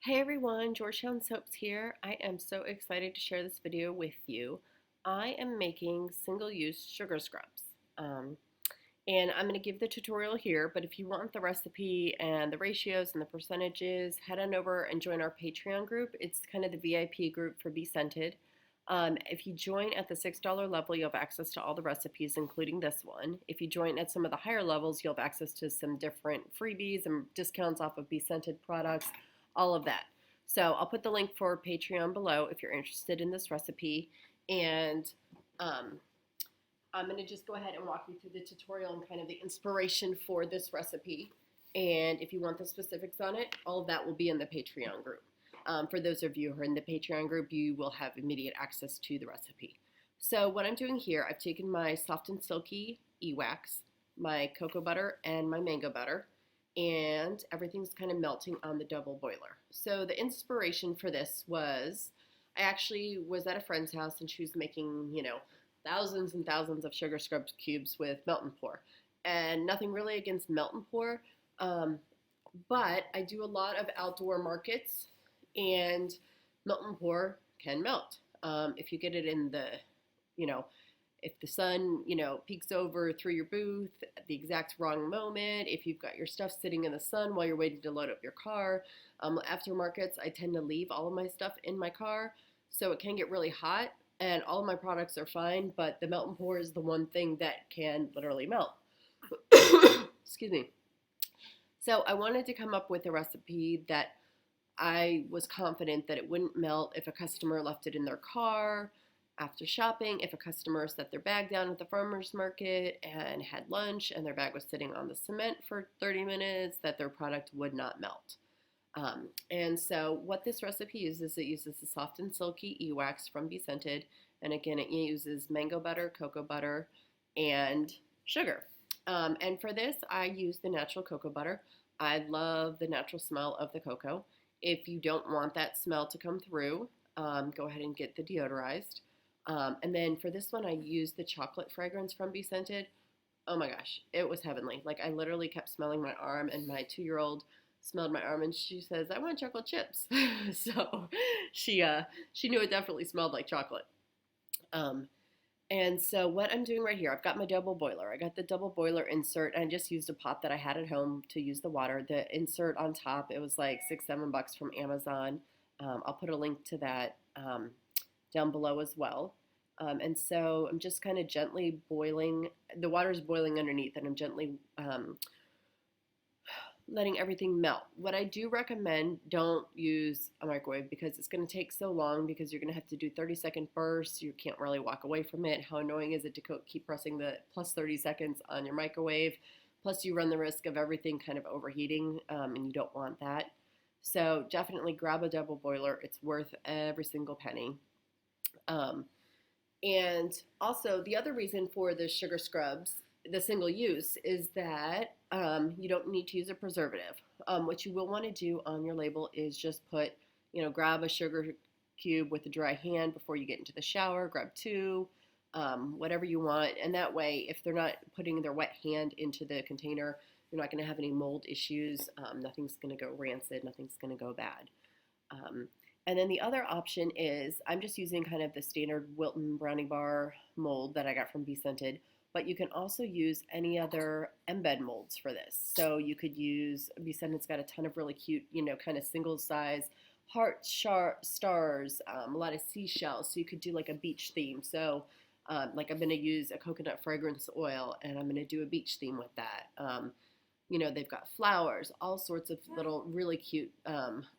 Hey everyone, Georgetown Soaps here. I am so excited to share this video with you. I am making single-use sugar scrubs. And I'm going to give the tutorial here, but if you want the recipe and the ratios and the percentages, head on over and join our Patreon group. It's kind of the VIP group for BeScented. If you join at the $6 level, you'll have access to all the recipes, including this one. If you join at some of the higher levels, you'll have access to some different freebies and discounts off of BeScented products, all of that. So I'll put the link for Patreon below if you're interested in this recipe. And I'm going to just go ahead and walk you through the tutorial and kind of the inspiration for this recipe. And if you want the specifics on it, all of that will be in the Patreon group. For those of you who are in the Patreon group, you will have immediate access to the recipe. So what I'm doing here, I've taken my soft and silky e-wax, my cocoa butter, and my mango butter, and everything's kind of melting on the double boiler. So the inspiration for this was, I actually was at a friend's house and she was making, thousands and thousands of sugar scrubs cubes with melt and pour. And nothing really against melt and pour, but I do a lot of outdoor markets and melt and pour can melt. If you get it in the, if the sun, peeks over through your booth at the exact wrong moment, if you've got your stuff sitting in the sun while you're waiting to load up your car. After markets, I tend to leave all of my stuff in my car, so it can get really hot, and all of my products are fine, but the melt and pour is the one thing that can literally melt. Excuse me. So I wanted to come up with a recipe that I was confident that it wouldn't melt if a customer left it in their car after shopping, if a customer set their bag down at the farmer's market and had lunch and their bag was sitting on the cement for 30 minutes, that their product would not melt. And so what this recipe uses, it uses the soft and silky e-wax from BeScented, and again it uses mango butter, cocoa butter, and sugar. And for this I use the natural cocoa butter. I love the natural smell of the cocoa. If you don't want that smell to come through, go ahead and get the deodorized. And then for this one, I used the chocolate fragrance from BeScented. Oh my gosh, it was heavenly. Like, I literally kept smelling my arm, and my 2-year-old smelled my arm, and she says, "I want chocolate chips." So she knew it definitely smelled like chocolate. And so what I'm doing right here, I've got my double boiler. I got the double boiler insert, and I just used a pot that I had at home to use the water. The insert on top, it was like $6-7 from Amazon. I'll put a link to that down below as well. And so I'm just kind of gently boiling. The water's boiling underneath, and I'm gently letting everything melt. What I do recommend, don't use a microwave because it's going to take so long, because you're going to have to do 30-second bursts. You can't really walk away from it. How annoying is it to keep pressing the plus 30 seconds on your microwave? Plus you run the risk of everything kind of overheating, and you don't want that. So definitely grab a double boiler. It's worth every single penny. And also the other reason for the sugar scrubs, the single use, is that you don't need to use a preservative. What you will want to do on your label is just put, grab a sugar cube with a dry hand before you get into the shower, grab 2, whatever you want. And that way, if they're not putting their wet hand into the container, you're not going to have any mold issues. Nothing's going to go rancid, nothing's going to go bad. And then the other option is, I'm just using kind of the standard Wilton brownie bar mold that I got from BeScented, but you can also use any other embed molds for this. So you could use, BeScented's got a ton of really cute, kind of single size heart stars, a lot of seashells. So you could do like a beach theme. So like I'm going to use a coconut fragrance oil, and I'm going to do a beach theme with that. They've got flowers, all sorts of little really cute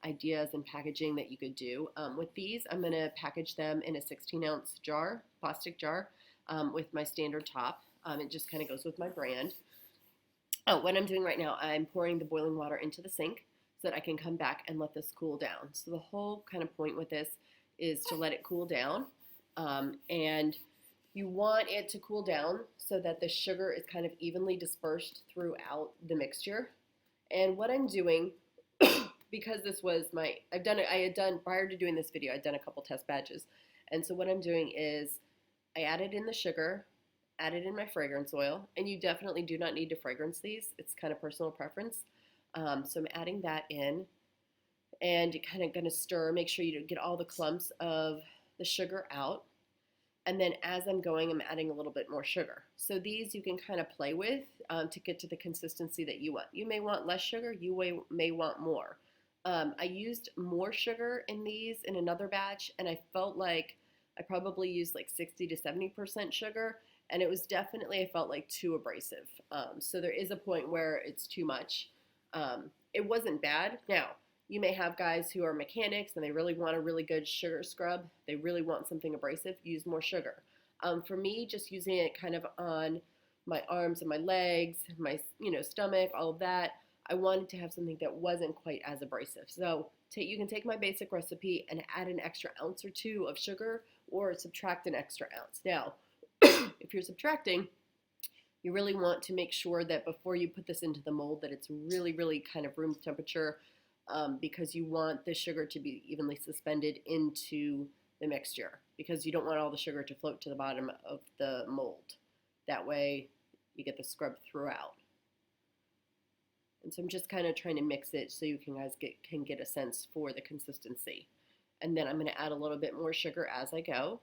ideas and packaging that you could do. With these, I'm going to package them in a 16-ounce jar, plastic jar, with my standard top. It just kind of goes with my brand. What I'm doing right now, I'm pouring the boiling water into the sink so that I can come back and let this cool down. So the whole kind of point with this is to let it cool down. And you want it to cool down so that the sugar is kind of evenly dispersed throughout the mixture. And what I'm doing, because this was I had done, prior to doing this video, I'd done a couple test batches. And so what I'm doing is I added in the sugar, added in my fragrance oil, and you definitely do not need to fragrance these. It's kind of personal preference. So I'm adding that in. And you're kind of going to stir, make sure you get all the clumps of the sugar out. And then as I'm going, I'm adding a little bit more sugar. So these you can kind of play with to get to the consistency that you want. You may want less sugar, you may want more. I used more sugar in these in another batch, and I felt like I probably used like 60 to 70% sugar, and it was definitely, I felt like too abrasive. So there is a point where it's too much. It wasn't bad. Now, you may have guys who are mechanics and they really want a really good sugar scrub. They really want something abrasive, use more sugar. For me, just using it kind of on my arms and my legs, my stomach, all of that, I wanted to have something that wasn't quite as abrasive. So you can take my basic recipe and add an extra ounce or two of sugar or subtract an extra ounce. Now, if you're subtracting, you really want to make sure that before you put this into the mold that it's really, really kind of room temperature, because you want the sugar to be evenly suspended into the mixture, because you don't want all the sugar to float to the bottom of the mold. That way you get the scrub throughout. And so I'm just kind of trying to mix it so you guys can get a sense for the consistency. And then I'm going to add a little bit more sugar as I go.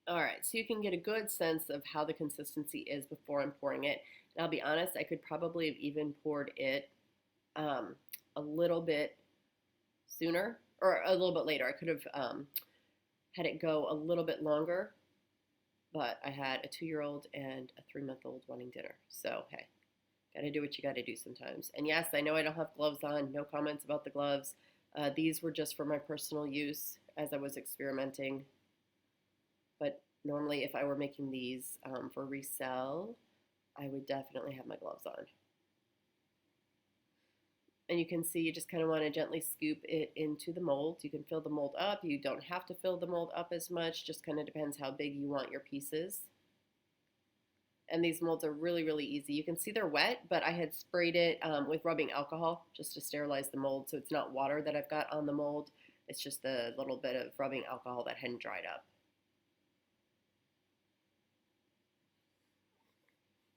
All right, so you can get a good sense of how the consistency is before I'm pouring it. And I'll be honest, I could probably have even poured it um, a little bit sooner or a little bit later. I could have had it go a little bit longer, but I had a 2-year-old and a 3-month-old wanting dinner. So, hey, gotta do what you gotta do sometimes. And yes, I know I don't have gloves on, no comments about the gloves. These were just for my personal use as I was experimenting. But normally, if I were making these for resell, I would definitely have my gloves on. And you can see you just kind of want to gently scoop it into the mold. You can fill the mold up. You don't have to fill the mold up as much. Just kind of depends how big you want your pieces. And these molds are really, really easy. You can see they're wet, but I had sprayed it with rubbing alcohol just to sterilize the mold. So it's not water that I've got on the mold. It's just a little bit of rubbing alcohol that hadn't dried up.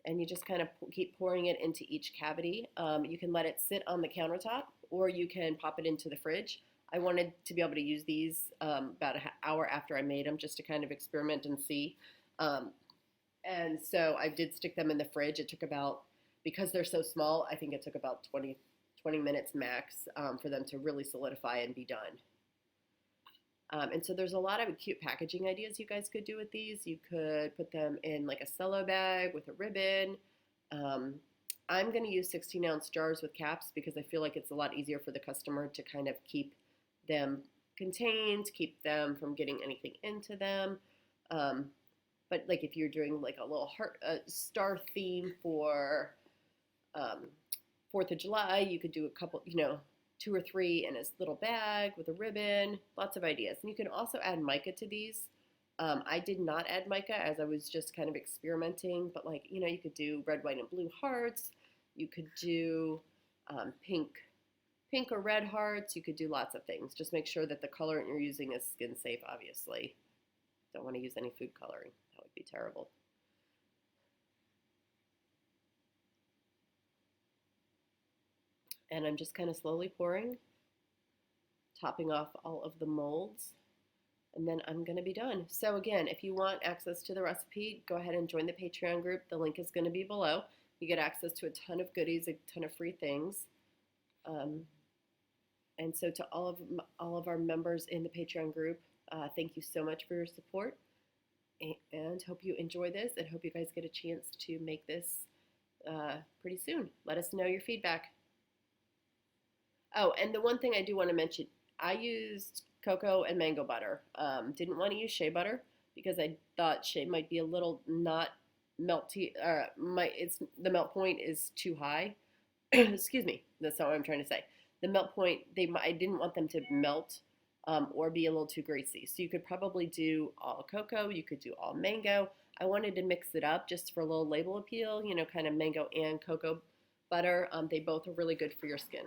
And you just kind of keep pouring it into each cavity. You can let it sit on the countertop, or you can pop it into the fridge. I wanted to be able to use these about an hour after I made them, just to kind of experiment and see. And so I did stick them in the fridge. It took about, because they're so small, I think it took about 20 minutes max for them to really solidify and be done. And so there's a lot of cute packaging ideas you guys could do with these. You could put them in like a cello bag with a ribbon. I'm going to use 16-ounce jars with caps because I feel like it's a lot easier for the customer to kind of keep them contained, keep them from getting anything into them. But like if you're doing like a little heart star theme for 4th of July, you could do a couple, 2 or 3 in a little bag with a ribbon, lots of ideas. And you can also add mica to these. I did not add mica as I was just kind of experimenting, but like, you could do red, white, and blue hearts. You could do pink or red hearts. You could do lots of things. Just make sure that the colorant you're using is skin safe, obviously. Don't want to use any food coloring. That would be terrible. And I'm just kind of slowly pouring, topping off all of the molds, and then I'm going to be done. So again, if you want access to the recipe, go ahead and join the Patreon group. The link is going to be below. You get access to a ton of goodies, a ton of free things. And so to all of our members in the Patreon group, thank you so much for your support, and hope you enjoy this, and hope you guys get a chance to make this pretty soon. Let us know your feedback. Oh, and the one thing I do want to mention, I used cocoa and mango butter. Didn't want to use shea butter because I thought shea might be a little not melty. The melt point is too high. Excuse me. That's not what I'm trying to say. The melt point, I didn't want them to melt or be a little too greasy. So you could probably do all cocoa. You could do all mango. I wanted to mix it up just for a little label appeal. You know, kind of mango and cocoa butter. They both are really good for your skin.